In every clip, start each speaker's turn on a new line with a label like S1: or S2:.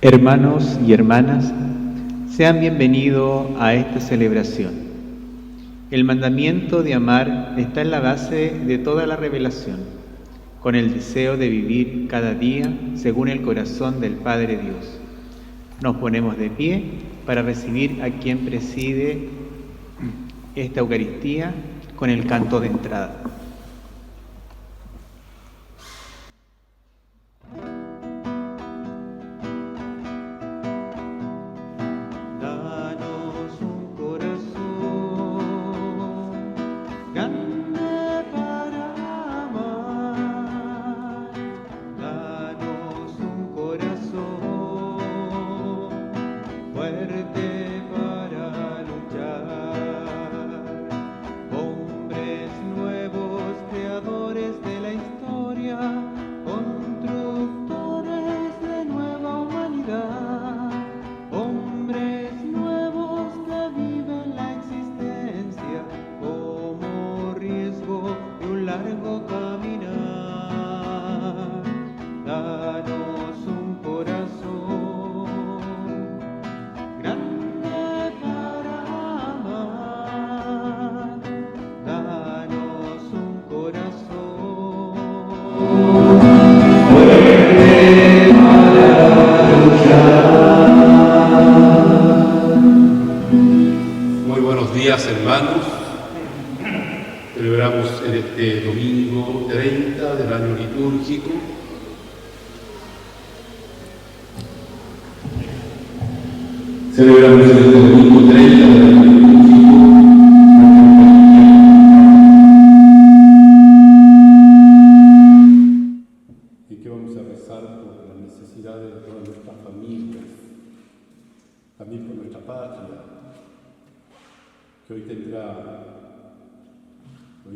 S1: Hermanos y hermanas, sean bienvenidos a esta celebración. El mandamiento de amar está en la base de toda la revelación, con el deseo de vivir cada día según el corazón del Padre Dios. Nos ponemos de pie para recibir a quien preside esta Eucaristía con el canto de entrada.
S2: Muy buenos días, hermanos. Celebramos en este domingo 30 del año litúrgico y que vamos a rezar por las necesidades de todas nuestras familias, también por nuestra patria, que hoy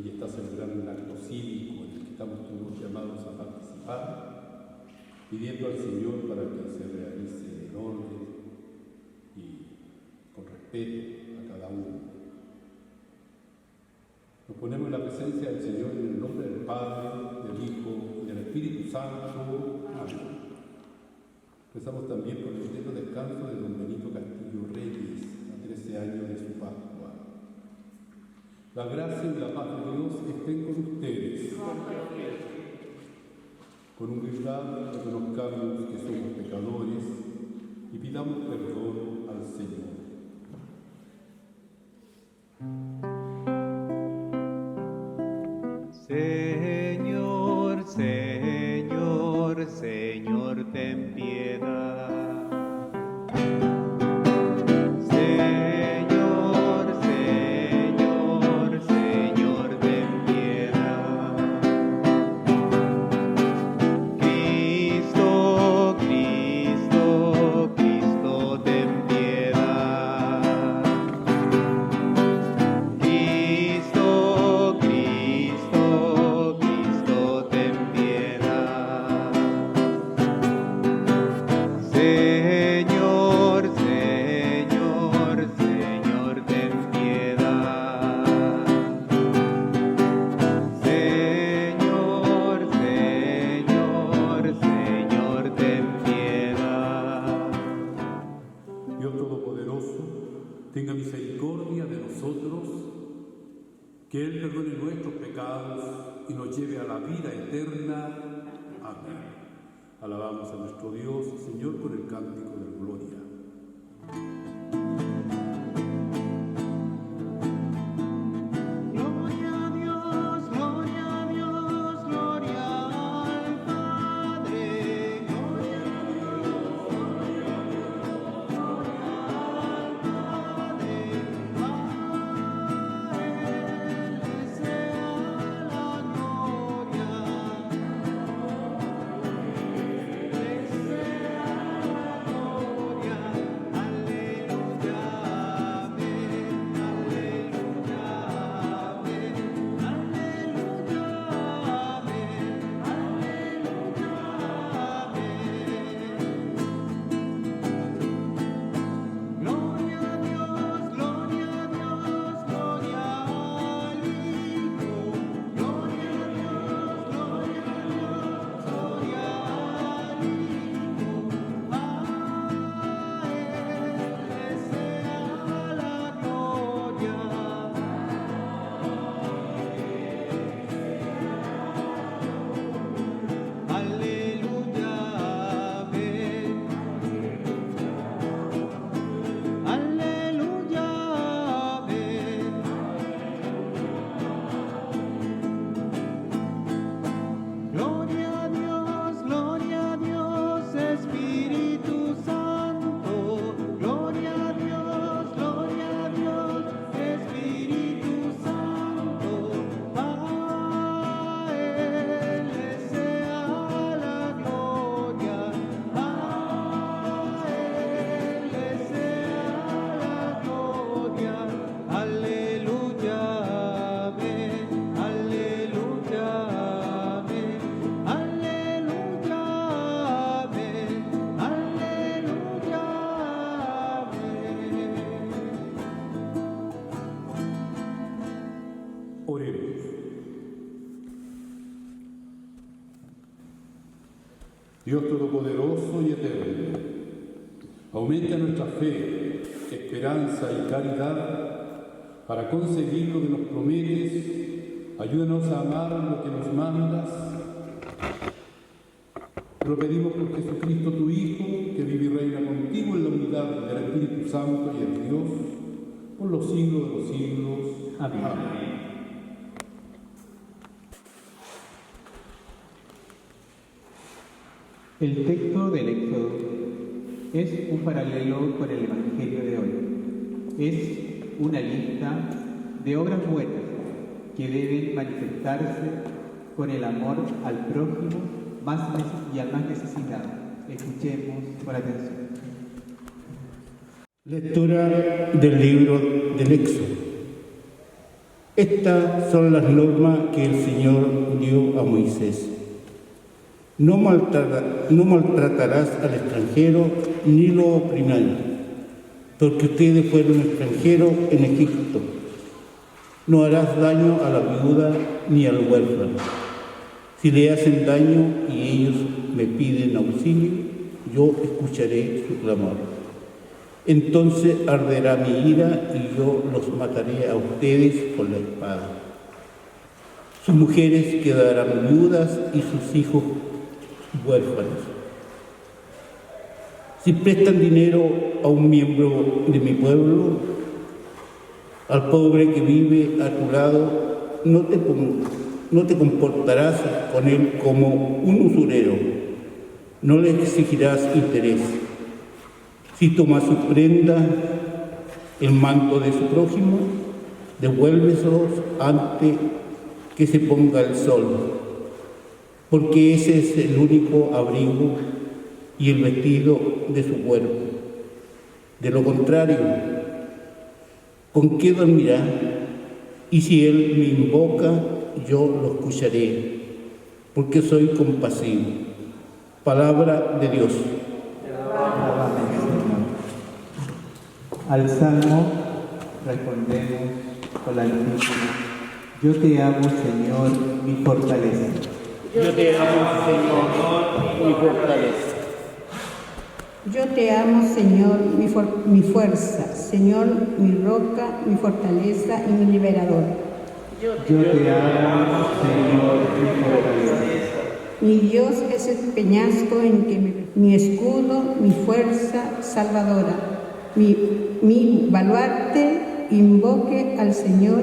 S2: está celebrando un acto cívico en el que estamos todos llamados a participar, pidiendo al Señor para que se realice en orden y con respeto a cada uno. Nos ponemos en la presencia del Señor en el nombre del Padre, del Hijo y del Espíritu Santo. Amén. Rezamos también por el eterno descanso de don Benito Castillo Reyes, a 13 años de su Pascua. La gracia y la paz de Dios estén con ustedes. Con humildad reconozcamos que somos pecadores y pidamos perdón al Señor.
S1: Señor, Señor, Señor, ten piedad.
S2: Tenga misericordia de nosotros, que Él perdone nuestros pecados y nos lleve a la vida eterna. Amén. Alabamos a nuestro Dios, Señor, con el cántico de gloria. Dios Todopoderoso y Eterno, aumenta nuestra fe, esperanza y caridad para conseguir lo que nos prometes. Ayúdanos a amar lo que nos mandas. Te lo pedimos por Jesucristo, tu Hijo, que vive y reina contigo en la unidad del Espíritu Santo y es Dios, por los siglos de los siglos.
S1: Amén.
S2: Amén.
S1: El texto del Éxodo es un paralelo con el Evangelio de hoy. Es una lista de obras buenas que deben manifestarse con el amor al prójimo y al más necesitado. Escuchemos con atención.
S3: Lectura del libro del Éxodo. Estas son las normas que el Señor dio a Moisés. No maltratarás al extranjero ni lo oprimirás, porque ustedes fueron extranjeros en Egipto. No harás daño a la viuda ni al huérfano. Si le hacen daño y ellos me piden auxilio, yo escucharé su clamor. Entonces arderá mi ira y yo los mataré a ustedes con la espada. Sus mujeres quedarán viudas y sus hijos huérfanos. Si prestan dinero a un miembro de mi pueblo, al pobre que vive a tu lado, no te comportarás con él como un usurero, no le exigirás interés. Si toma su prenda, el manto de su prójimo, devuélveselos antes que se ponga el sol, porque ese es el único abrigo y el vestido de su cuerpo. De lo contrario, ¿con qué dormirá? Y si él me invoca, yo lo escucharé, porque soy compasivo. Palabra de Dios.
S1: Al Salmo respondemos con la antífona: yo te amo, Señor, mi fortaleza.
S3: Yo te amo, Señor, mi fortaleza.
S4: Yo te amo, Señor, mi fuerza, Señor, mi roca, mi fortaleza y mi liberador.
S1: Yo te amo, Señor, mi fortaleza.
S4: Mi Dios es el peñasco en que mi escudo, mi fuerza salvadora, mi baluarte. Invoque al Señor,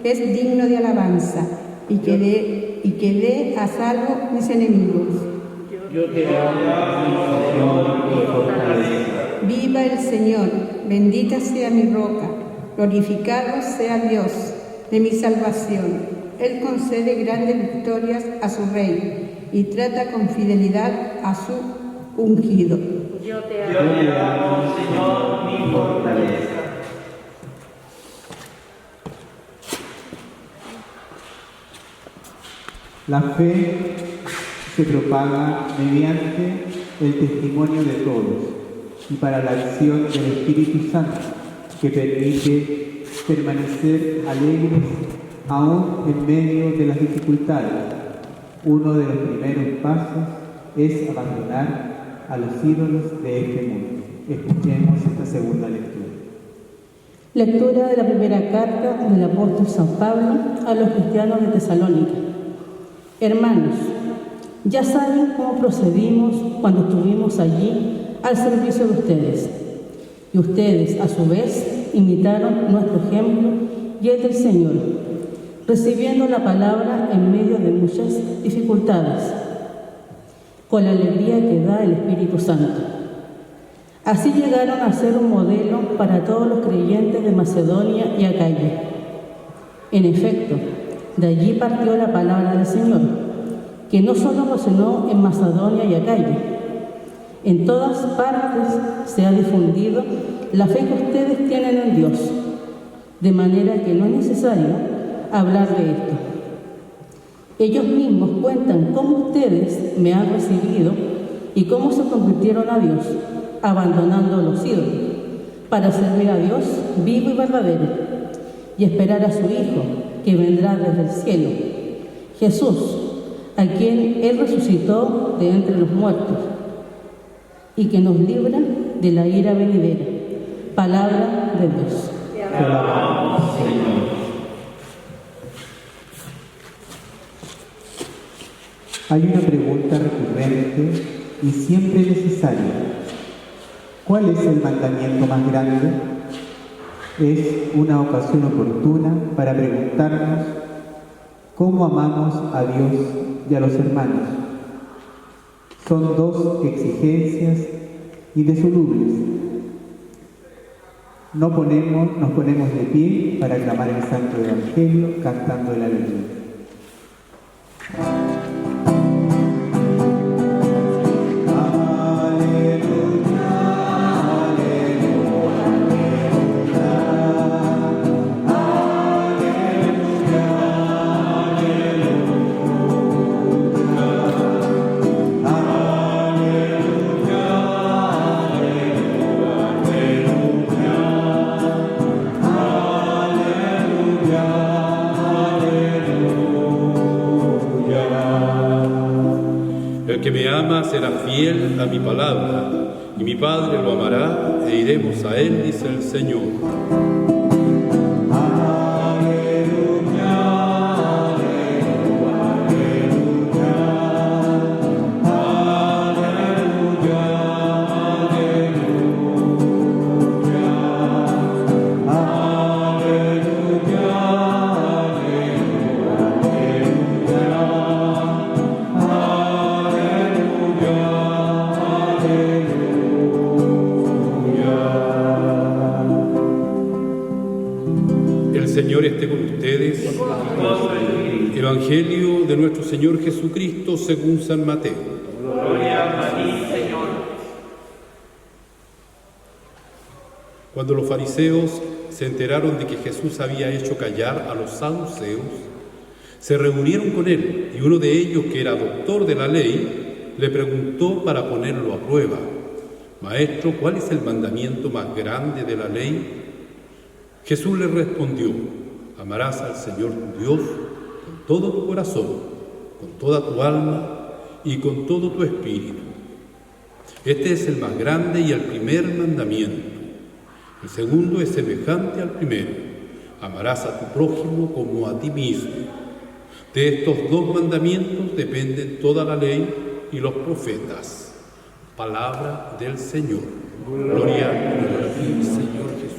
S4: que es digno de alabanza, y que dé a salvo mis enemigos.
S3: Yo te amo, Señor, mi fortaleza.
S4: Viva el Señor, bendita sea mi roca, glorificado sea Dios de mi salvación. Él concede grandes victorias a su rey y trata con fidelidad a su ungido.
S5: Yo te amo, Señor, mi fortaleza.
S1: La fe se propaga mediante el testimonio de todos y para la acción del Espíritu Santo, que permite permanecer alegres aún en medio de las dificultades. Uno de los primeros pasos es abandonar a los ídolos de este mundo. Escuchemos esta segunda lectura.
S6: Lectura de la primera carta del apóstol San Pablo a los cristianos de Tesalónica. Hermanos, ya saben cómo procedimos cuando estuvimos allí al servicio de ustedes. Y ustedes, a su vez, imitaron nuestro ejemplo y el del Señor, recibiendo la palabra en medio de muchas dificultades, con la alegría que da el Espíritu Santo. Así llegaron a ser un modelo para todos los creyentes de Macedonia y Acaya. En efecto, de allí partió la palabra del Señor, que no solo resonó en Macedonia y Acaya. En todas partes se ha difundido la fe que ustedes tienen en Dios, de manera que no es necesario hablar de esto. Ellos mismos cuentan cómo ustedes me han recibido y cómo se convirtieron a Dios, abandonando los ídolos, para servir a Dios vivo y verdadero, y esperar a su Hijo, que vendrá desde el cielo, Jesús, a quien Él resucitó de entre los muertos y que nos libra de la ira venidera. Palabra de Dios.
S5: Te alabamos, Señor.
S1: Hay una pregunta recurrente y siempre necesaria. ¿Cuál es el mandamiento más grande? Es una ocasión oportuna para preguntarnos cómo amamos a Dios y a los hermanos. Son dos exigencias indisolubles. Nos ponemos de pie para aclamar el Santo Evangelio cantando el Aleluya.
S2: El que me ama será fiel a mi palabra, y mi Padre lo amará, e iremos a él, dice el Señor. El Señor esté con ustedes. Evangelio de nuestro Señor Jesucristo según San Mateo.
S5: Gloria a ti, Señor.
S2: Cuando los fariseos se enteraron de que Jesús había hecho callar a los saduceos, se reunieron con él, y uno de ellos, que era doctor de la ley, le preguntó para ponerlo a prueba: Maestro, ¿cuál es el mandamiento más grande de la ley? Jesús le respondió: amarás al Señor tu Dios con todo tu corazón, con toda tu alma y con todo tu espíritu. Este es el más grande y el primer mandamiento. El segundo es semejante al primero: amarás a tu prójimo como a ti mismo. De estos dos mandamientos dependen toda la ley y los profetas. Palabra del Señor. Gloria a ti, Señor Jesús.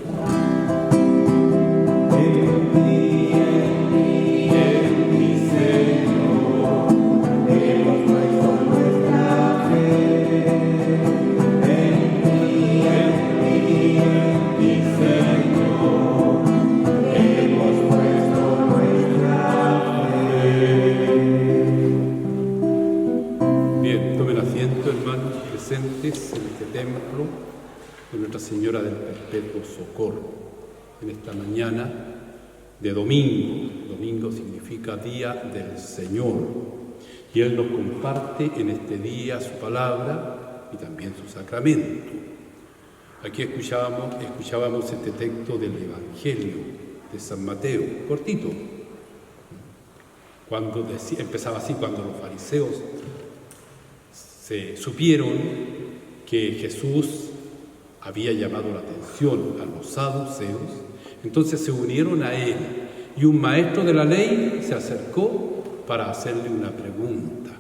S2: Presentes en este templo de Nuestra Señora del Perpetuo Socorro, en esta mañana de domingo. Domingo significa Día del Señor, y Él nos comparte en este día su palabra y también su sacramento. Aquí escuchábamos este texto del Evangelio de San Mateo, cortito. Empezaba así: cuando los fariseos se supieron que Jesús había llamado la atención a los saduceos, entonces se unieron a él, y un maestro de la ley se acercó para hacerle una pregunta,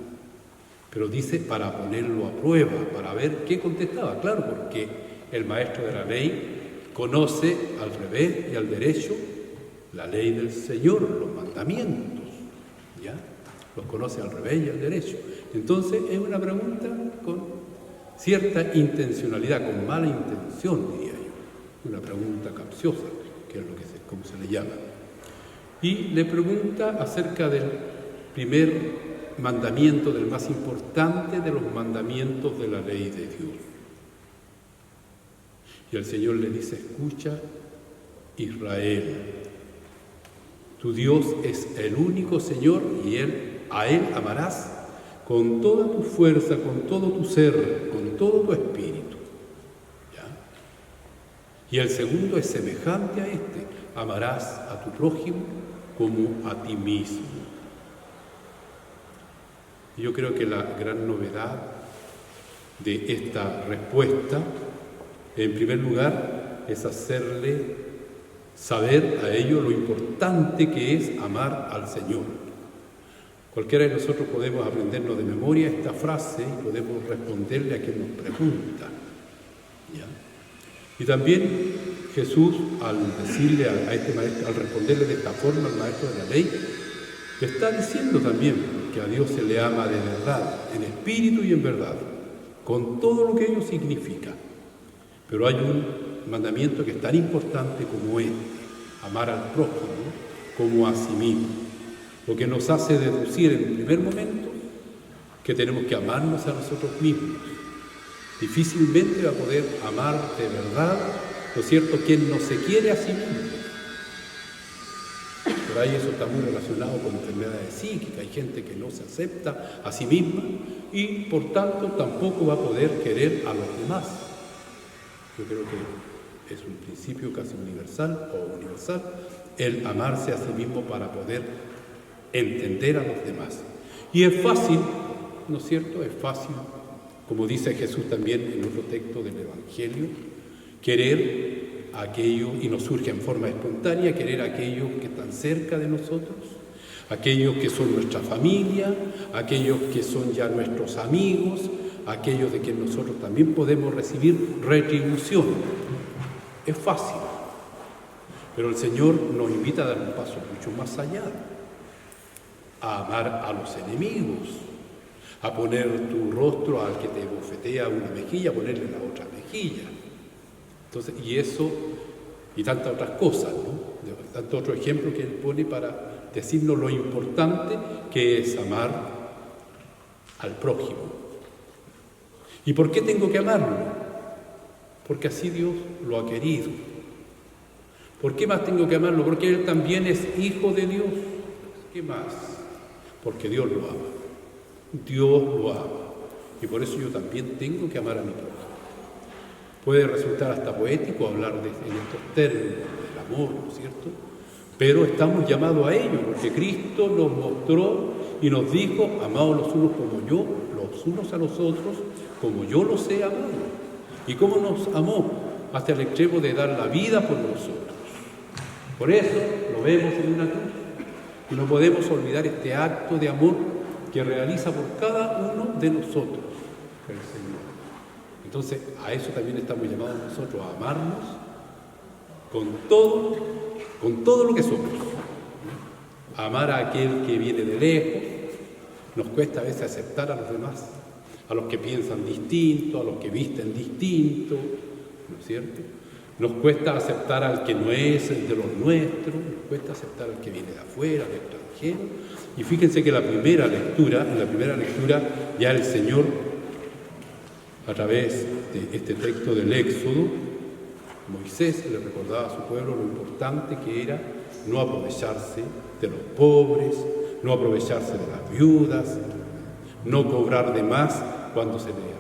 S2: pero dice para ponerlo a prueba, para ver qué contestaba. Claro, porque el maestro de la ley conoce al revés y al derecho la ley del Señor, los mandamientos, ¿ya? Los conoce al revés y al derecho. Entonces es una pregunta con cierta intencionalidad, con mala intención, diría yo. Una pregunta capciosa, que es como se le llama. Y le pregunta acerca del primer mandamiento, del más importante de los mandamientos de la ley de Dios. Y el Señor le dice: escucha, Israel, tu Dios es el único Señor, y a Él amarás con toda tu fuerza, con todo tu ser, con todo tu espíritu. ¿Ya? Y el segundo es semejante a este: amarás a tu prójimo como a ti mismo. Y yo creo que la gran novedad de esta respuesta, en primer lugar, es hacerle saber a ellos lo importante que es amar al Señor. Cualquiera de nosotros podemos aprendernos de memoria esta frase y podemos responderle a quien nos pregunta. ¿Ya? Y también Jesús, al decirle a este maestro, al responderle de esta forma al maestro de la ley, le está diciendo también que a Dios se le ama de verdad, en espíritu y en verdad, con todo lo que ello significa. Pero hay un mandamiento que es tan importante como este, amar al prójimo como a sí mismo, lo que nos hace deducir en un primer momento que tenemos que amarnos a nosotros mismos. Difícilmente va a poder amar de verdad, ¿no es cierto?, quien no se quiere a sí mismo. Por ahí eso está muy relacionado con enfermedades psíquicas. Hay gente que no se acepta a sí misma y por tanto tampoco va a poder querer a los demás. Yo creo que es un principio casi universal el amarse a sí mismo para poder entender a los demás. Y es fácil, ¿no es cierto?, es fácil, como dice Jesús también en otro texto del Evangelio, querer aquello, y nos surge en forma espontánea, querer aquellos que están cerca de nosotros, aquellos que son nuestra familia, aquellos que son ya nuestros amigos, aquellos de quienes nosotros también podemos recibir retribución. Es fácil, pero el Señor nos invita a dar un paso mucho más allá, a amar a los enemigos, a poner tu rostro al que te bofetea una mejilla, ponerle la otra mejilla. Entonces, y eso, y tantas otras cosas, ¿no? Tantos otros ejemplos que Él pone para decirnos lo importante que es amar al prójimo. ¿Y por qué tengo que amarlo? Porque así Dios lo ha querido. ¿Por qué más tengo que amarlo? Porque Él también es hijo de Dios. ¿Qué más? Porque Dios lo ama. Dios lo ama. Y por eso yo también tengo que amar a mi prójimo. Puede resultar hasta poético hablar en estos términos del amor, ¿no es cierto? Pero estamos llamados a ello, porque Cristo nos mostró y nos dijo, amaos los unos como yo, los unos a los otros, como yo los he amado. ¿Y cómo nos amó? Hasta el extremo de dar la vida por nosotros. Por eso lo vemos en una cruz. Y no podemos olvidar este acto de amor que realiza por cada uno de nosotros el Señor. Entonces, a eso también estamos llamados nosotros, a amarnos con todo lo que somos. A amar a aquel que viene de lejos. Nos cuesta a veces aceptar a los demás, a los que piensan distinto, a los que visten distinto, ¿no es cierto? Nos cuesta aceptar al que no es el de los nuestros, nos cuesta aceptar al que viene de afuera, del extranjero. Y fíjense que en la primera lectura ya el Señor, a través de este texto del Éxodo, Moisés le recordaba a su pueblo lo importante que era no aprovecharse de los pobres, no aprovecharse de las viudas, no cobrar de más cuando se le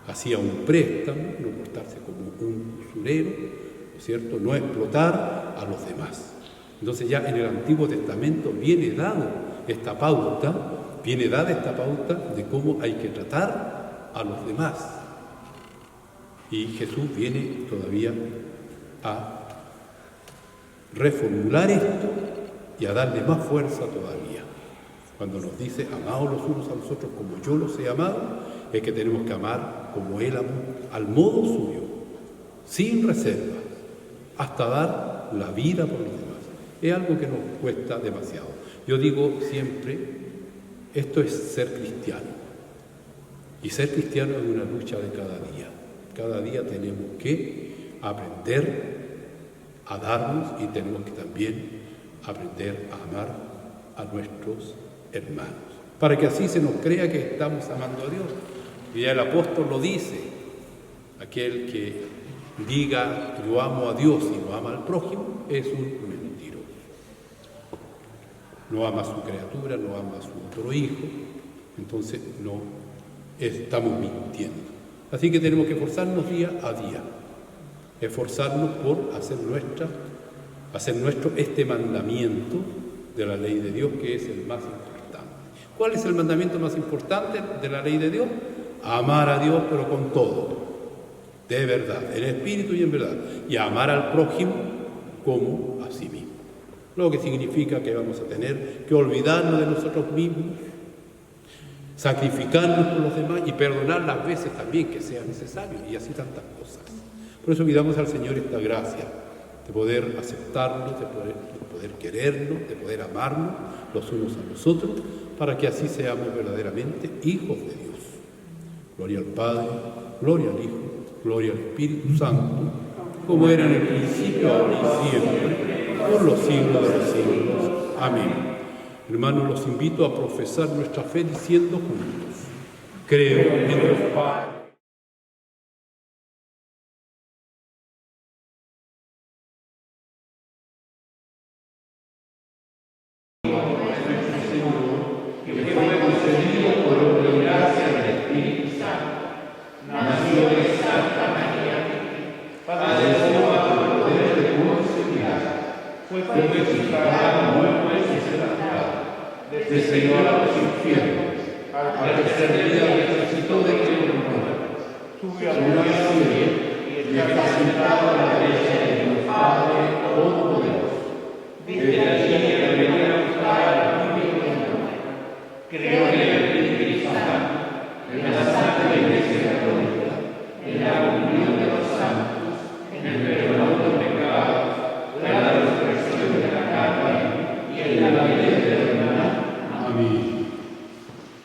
S2: hacía un préstamo, no portarse como un usurero, ¿no es cierto?, no explotar a los demás. Entonces ya en el Antiguo Testamento viene dada esta pauta de cómo hay que tratar a los demás. Y Jesús viene todavía a reformular esto y a darle más fuerza todavía. Cuando nos dice, amaos los unos a los otros como yo los he amado, es que tenemos que amar como Él amó, al modo suyo, sin reserva, hasta dar la vida por los demás. Es algo que nos cuesta demasiado. Yo digo siempre, esto es ser cristiano. Y ser cristiano es una lucha de cada día. Cada día tenemos que aprender a darnos y tenemos que también aprender a amar a nuestros hermanos, para que así se nos crea que estamos amando a Dios. Y ya el apóstol lo dice, aquel que diga yo amo a Dios y no ama al prójimo es un mentiroso. No ama a su criatura, no ama a su otro hijo, entonces no estamos mintiendo. Así que tenemos que esforzarnos día a día, esforzarnos por hacer nuestro este mandamiento de la ley de Dios, que es el más importante. ¿Cuál es el mandamiento más importante de la ley de Dios? Amar a Dios, pero con todo, de verdad, en espíritu y en verdad, y amar al prójimo como a sí mismo. Lo que significa que vamos a tener que olvidarnos de nosotros mismos, sacrificarnos por los demás y perdonar las veces también que sea necesario, y así tantas cosas. Por eso pidamos al Señor esta gracia de poder aceptarnos, de poder querernos, de poder amarnos los unos a los otros, para que así seamos verdaderamente hijos de Dios. Gloria al Padre, gloria al Hijo, gloria al Espíritu Santo, como era en el principio, ahora y siempre, por los siglos de los siglos. Amén. Hermanos, los invito a profesar nuestra fe diciendo juntos: creo en Dios Padre.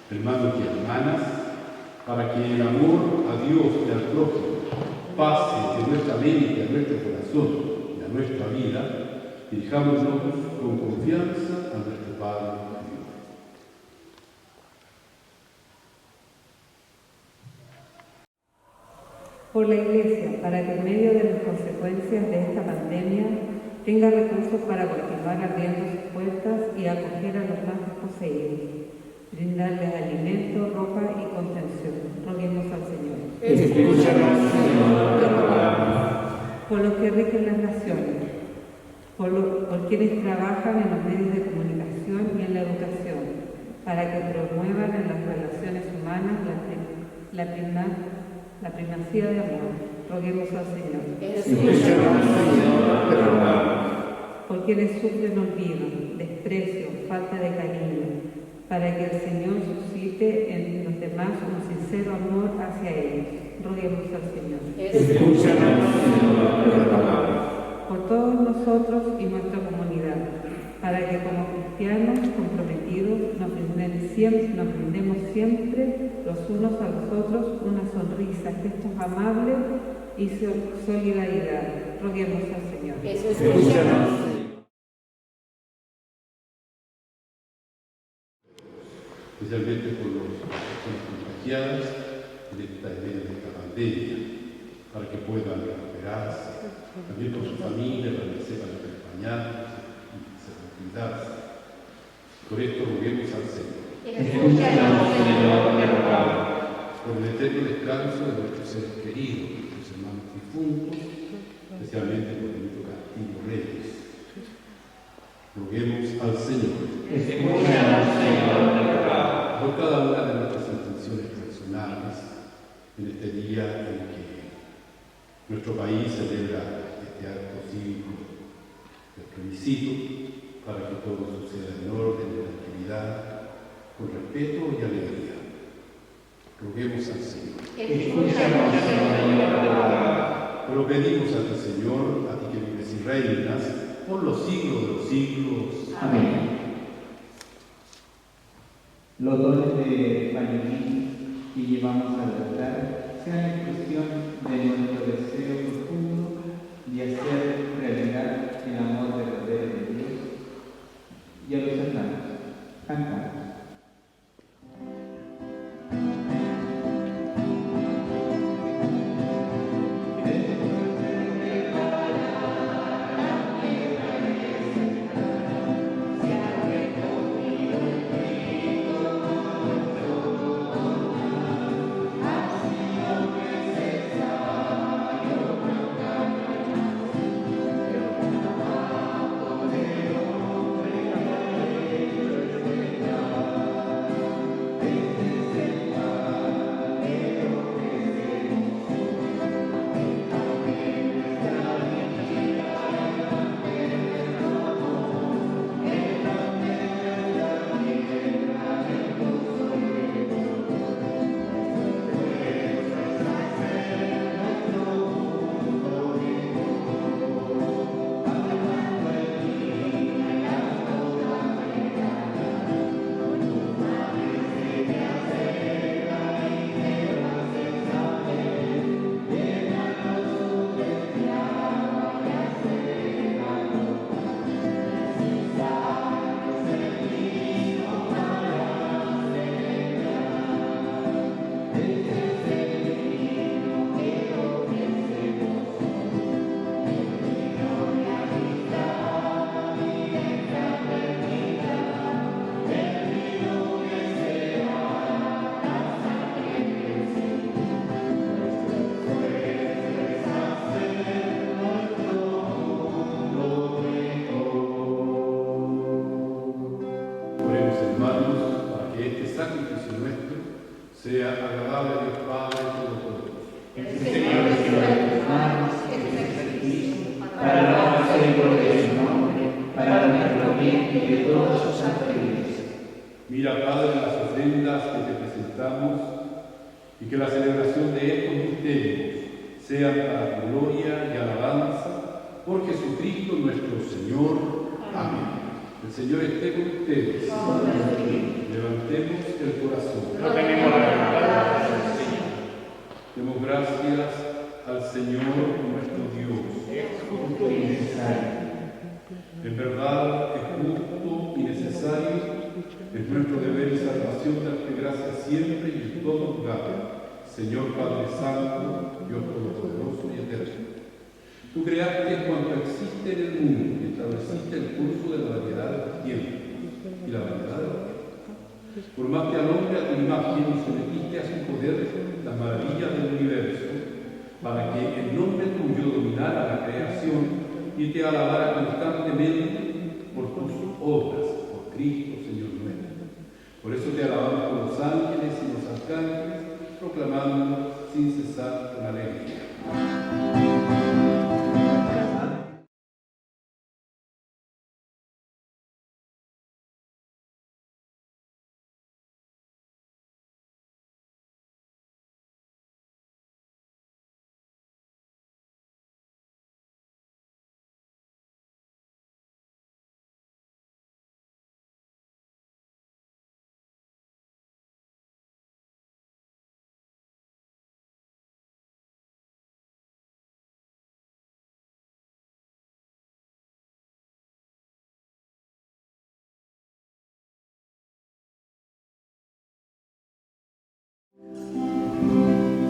S2: Hermanos y hermanas, para que el amor a Dios y al prójimo pase de nuestra mente a nuestro corazón y a nuestra vida, dirijámonos con confianza a nuestro Padre Dios.
S7: Por la Iglesia, para que en medio de las consecuencias de esta pandemia tenga recursos para continuar abriendo sus puertas y acoger a los más desposeídos, brindarles alimento, ropa y contención. Roguemos al Señor.
S3: Escúchanos, Señor, te rogamos.
S7: Por los que rigen las naciones, por quienes trabajan en los medios de comunicación y en la educación, para que promuevan en las relaciones humanas la primacía de amor. Roguemos al Señor.
S3: Escúchanos, Señor, te rogamos.
S7: Por quienes sufren olvido, desprecio, falta de cariño, para que el Señor suscite en los demás un sincero amor hacia ellos. Roguemos al Señor.
S3: Escúchanos, Señor, te rogamos.
S7: Por todos nosotros y nuestra comunidad, para que como cristianos comprometidos nos brindemos siempre los unos a los otros una sonrisa, gestos amables y solidaridad. Roguemos al Señor.
S3: Escúchanos.
S2: Especialmente por las personas contagiadas en esta pandemia, para que puedan recuperarse, también por su familia, para que sepan acompañarse y sepan cuidarse. Por esto roguemos al Señor.
S5: Escúchanos, Señor, te rogamos.
S2: Por el eterno descanso de nuestros seres queridos, nuestros hermanos difuntos, especialmente por Benito Castillo Reyes. Roguemos al Señor.
S5: Escúchanos, Señor, te rogamos.
S2: Por cada una de nuestras intenciones personales, en este día en que nuestro país celebra este acto cívico del plebiscito, para que todo suceda en orden, en tranquilidad, con respeto y alegría. Roguemos al Señor.
S5: Escúchanos, Señor, te rogamos.
S2: Pero pedimos a ti, Señor, a ti que vives y reinas por los siglos de los siglos.
S5: Amén.
S1: Los dones de Fayoní que llevamos al altar sean expresión de nuestro deseo profundo de hacer realidad el amor verdadero de Dios y a los hermanos. Cantamos.
S5: y de todos sus ángeles.
S2: Mira, Padre, las ofrendas que te presentamos y que la celebración de estos misterios sea para tu gloria y alabanza por Jesucristo nuestro Señor. Amén. El Señor esté con ustedes. Levantemos el corazón. Demos gracias al Señor nuestro Dios.
S5: Es justo y necesario.
S2: En verdad es justo y necesario, es nuestro deber y salvación darte gracias siempre y en todo lugar, Señor Padre Santo, Dios Todopoderoso y Eterno. Tú creaste cuanto existe en el mundo y estableciste el curso de la variedad de los tiempos y la variedad de los tiempos. Formaste al hombre a tu imagen y sometiste a su poder las maravillas del universo, para que en nombre tuyo dominara la creación y te alabara constantemente por tus obras, por Cristo, Señor nuestro. Por eso te alabamos con los ángeles y los arcángeles, proclamando sin cesar con alegría.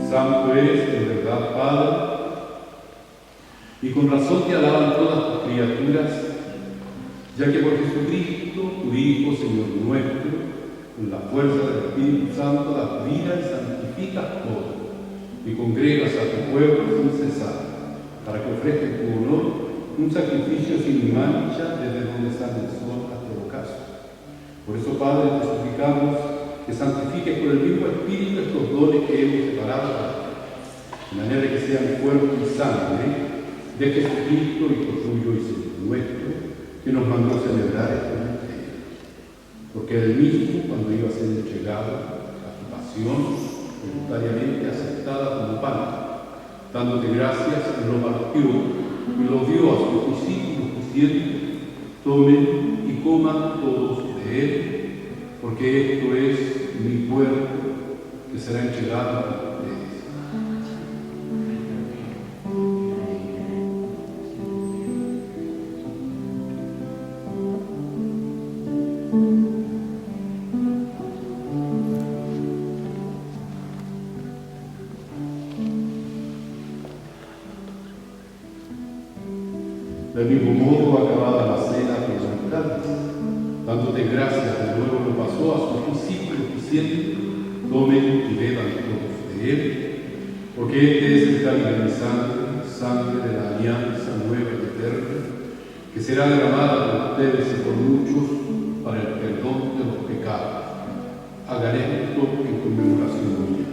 S2: Santo eres, en verdad, Padre, y con razón te alaban todas tus criaturas, ya que por Jesucristo, tu Hijo, Señor nuestro, con la fuerza del Espíritu Santo das vida y santificas todo, y congregas a tu pueblo sin cesar, para que ofrezca en tu honor un sacrificio sin mancha desde donde sale el sol hasta el ocaso. Por eso, Padre, te suplicamos que santifiques por el mismo Espíritu estos dones que hemos separado para ti, de manera que sean cuerpo y sangre de Jesucristo, Hijo tuyo y Señor nuestro, que nos mandó celebrar este misterio. Porque él mismo, cuando iba a ser entregado a su pasión, voluntariamente aceptada como pan, dándote gracias, lo partió y lo dio a sus discípulos diciendo: tomen y coman todos de él, porque esto es mi cuerpo que será entregado a ustedes. Del mismo modo, acabada la cena, preguntarles, dándote gracias, de nuevo lo pasó a sus discípulos diciendo: tomen y beban todos de él, porque este es el cáliz de mi sangre, sangre de la alianza nueva y eterna, que será derramada por ustedes y por muchos para el perdón de los pecados. Hagan esto en conmemoración mía.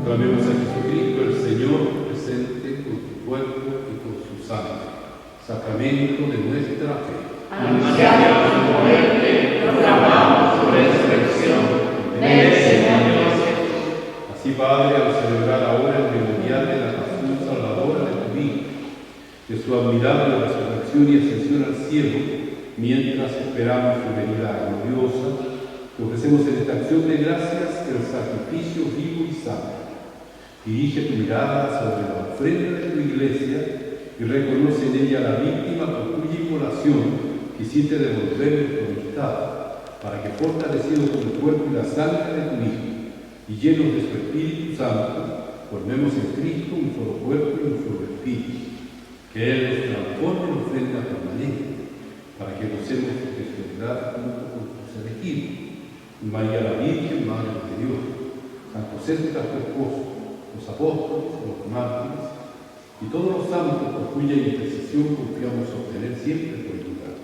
S2: Aclamemos a Jesucristo, el Señor, presente con su cuerpo y con su sangre, sacramento de nuestra fe.
S5: Anunciamos su muerte, proclamamos su resurrección. Ven, Señor Jesús.
S2: Así, Padre, al celebrar ahora el memorial de la pasión salvadora de tu Hijo, de su admirable resurrección y ascensión al cielo, mientras esperamos su venida gloriosa, te ofrecemos en esta acción de gracias el sacrificio vivo y santo. Dirige tu mirada sobre la ofrenda de tu iglesia y reconoce en ella la víctima por cuya inmolación quisiste devolverle tu amistad, para que, fortalecido con el cuerpo y la sangre de tu Hijo, y llenos de su Espíritu Santo, formemos en Cristo un solo cuerpo y un solo espíritu. Que Él nos transforme en ofrenda permanente, para que gocemos de su verdad junto con sus elegidos. María la Virgen, Madre de Dios, San José su esposo, los apóstoles, los mártires y todos los santos por cuya intercesión confiamos obtener siempre tu ayuda.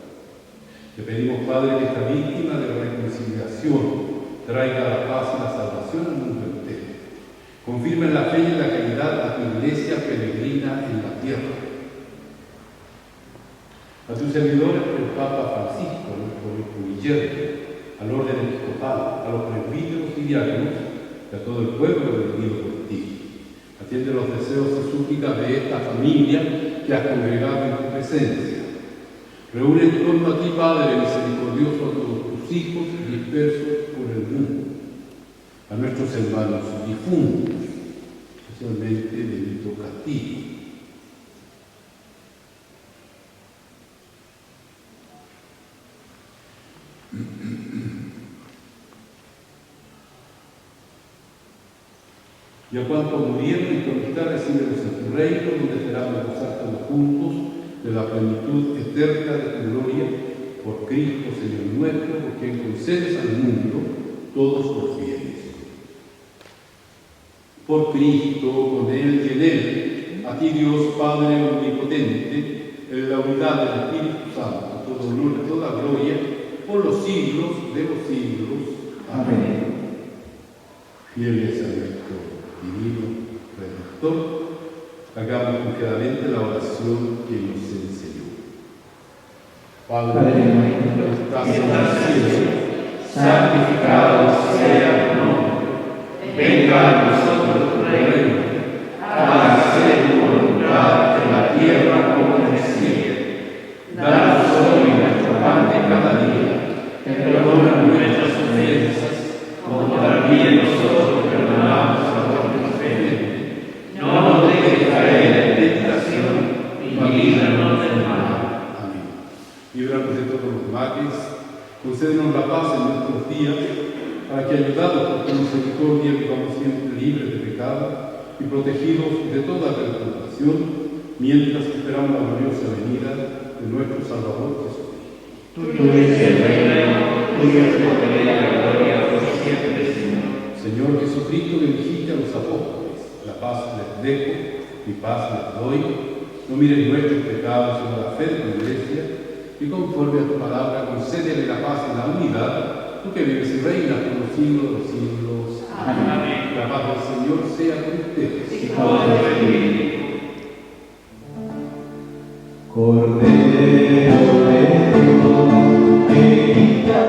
S2: Te pedimos, Padre, que esta víctima de la reconciliación traiga la paz y la salvación al mundo entero. Confirma en la fe y en la caridad a tu iglesia peregrina en la tierra. A tus servidores, el Papa Francisco, a nuestro obispo Guillermo, al orden episcopal, a los presbíteros y diáconos, y a todo el pueblo redimido por ti. Atiende los deseos y súplicas de esta familia que has congregado en tu presencia. Reúne en torno a ti, Padre misericordioso, a todos tus hijos dispersos por el mundo, a nuestros hermanos difuntos, especialmente Benito Castillo. Y a cuantos murieron y tu amistad, recíbelos en tu reino, donde esperamos gozar todos juntos de la plenitud eterna de tu gloria, por Cristo, Señor nuestro, por quien concedes al mundo todos los bienes. Por Cristo, con Él y en Él, a ti Dios Padre omnipotente, en la unidad del Espíritu Santo, todo honor y toda gloria, por los siglos de los siglos. Amén. Fieles a nuestro Divino Redentor, hagamos confiadamente la oración que nos enseñó. Padre nuestro que estás en el cielo,
S5: santificado sea tu nombre. Venga a nosotros tu reino. Hágase tu voluntad en la tierra como en el cielo. Danos hoy nuestro pan de cada día. Perdona nuestras ofensas, como también nosotros perdonamos a los que nos ofenden. No nos dejes caer en tentación y líbranos del mal.
S2: Amén. Líbranos de todos los males, concédenos la paz en nuestros días, para que, ayudados por tu misericordia, vivamos siempre libres de pecado y protegidos de toda perturbación, mientras esperamos la gloriosa venida de nuestro Salvador Jesucristo.
S5: Tuyo es el reino, tuyo es el poder y la gloria por siempre, Señor.
S2: Señor Jesucristo, que dijiste a los apóstoles: la paz les dejo, mi paz les doy. No miren nuestros pecados, sino la fe de tu iglesia, y conforme a tu palabra, concédele la paz y la unidad, tú que vives y reinas por los siglos de los siglos.
S5: Amén.
S2: La paz del Señor sea con ustedes.
S5: Y con tu espíritu.
S1: Cordero de Dios, que quitas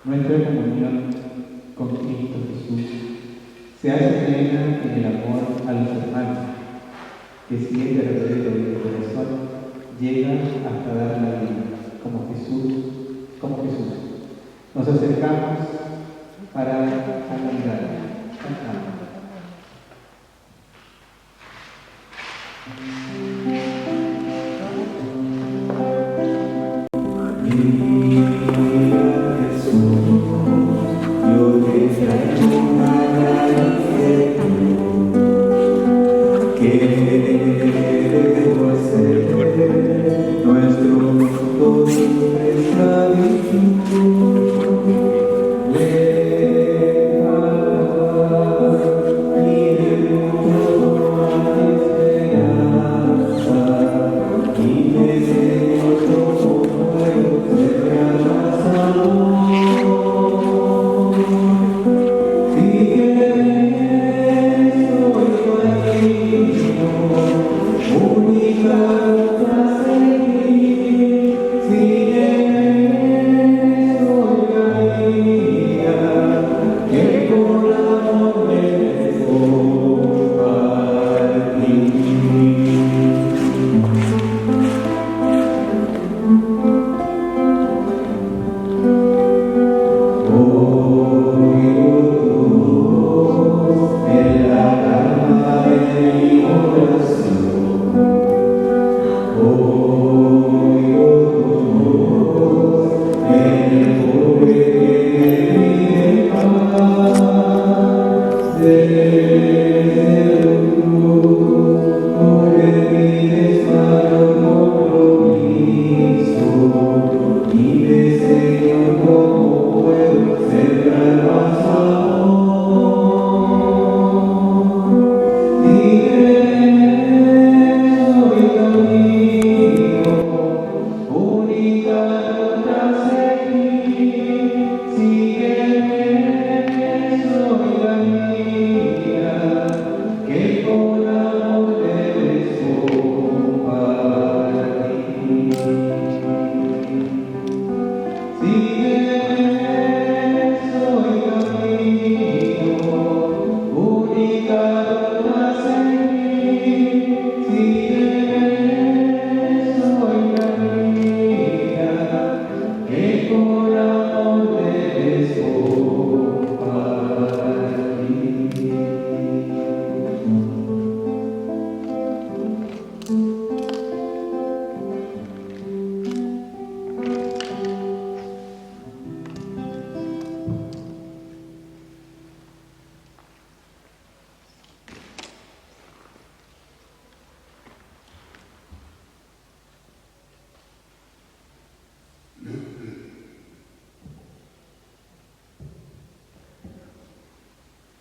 S1: nuestra comunión con Cristo Jesús se hace plena en el amor a los hermanos, que siempre repleta de tu corazón llega hasta dar la vida, como Jesús. Nos acercamos para admirarla. Cantamos.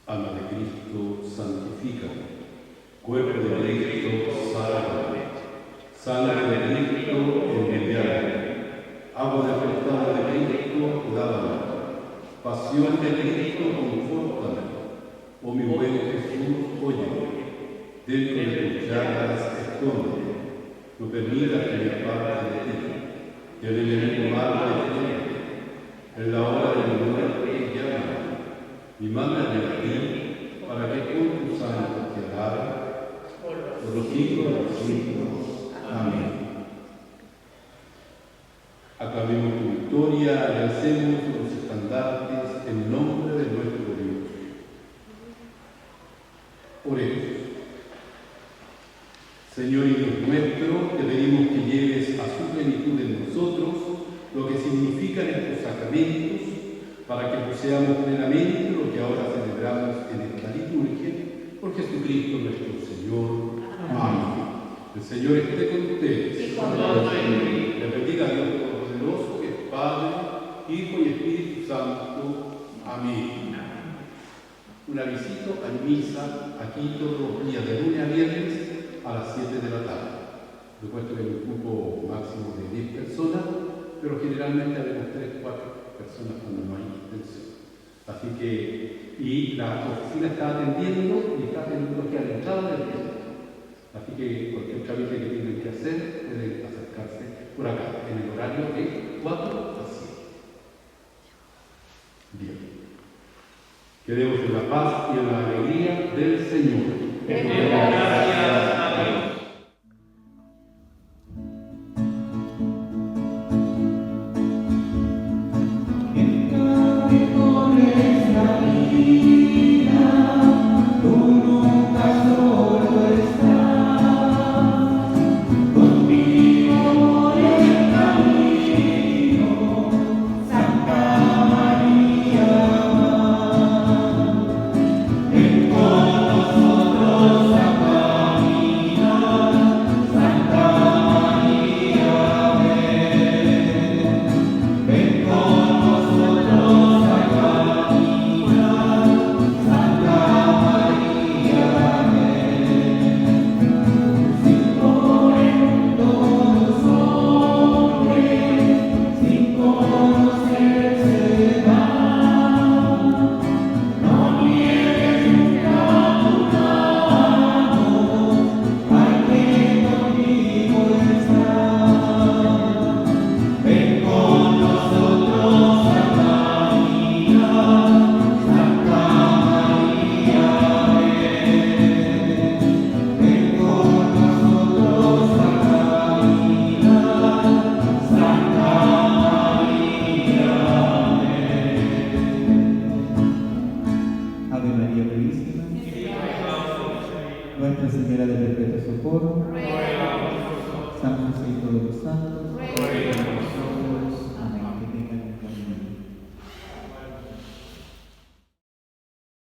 S2: Alma de Cristo, santifica. Cuerpo de Cristo, salva. Sangre de Cristo, enviada. Agua despertada de Cristo, dádame. Pasión de Cristo, confórtame. Oh mi buen Jesús, óyeme. Dentro de tus llagas, escóndeme. No permitas que me aparte de ti. Que el enemigo malo me detenga. En la hora de mi muerte, llama. Y mándame a ti, para que con tu sangre te alabe por los siglos de los siglos. Amén. Aclamemos tu victoria y alcemos los estandartes en nombre de nuestro Dios. Oremos. Señor y Dios nuestro, te pedimos que lleves a su plenitud en nosotros lo que significan estos sacramentos, para que poseamos plenamente lo que ahora celebramos en esta liturgia, por Jesucristo nuestro Señor. Amén. El Señor esté con ustedes.
S5: Y con todo el
S2: Le bendiga a Dios Todopoderoso, que es Padre, Hijo y Espíritu Santo. Amén. Un avisito, hay misa aquí todos los días, de lunes a viernes, a las 7 de la tarde. Recuerdo que hay un grupo máximo de 10 personas, pero generalmente haremos 3-4 personas cuando no hay intención. Así que, y la oficina está atendiendo y está atendiendo aquí a la entrada del templo. Así que cualquier trámite que tengan que hacer, pueden acercarse por acá, en el horario de 4 a 7. Bien. Quedemos en la paz y en la alegría del Señor.
S5: Gracias a Dios.
S1: Nuestra Señora del Perpetuo Socorro, San José y todos los santos,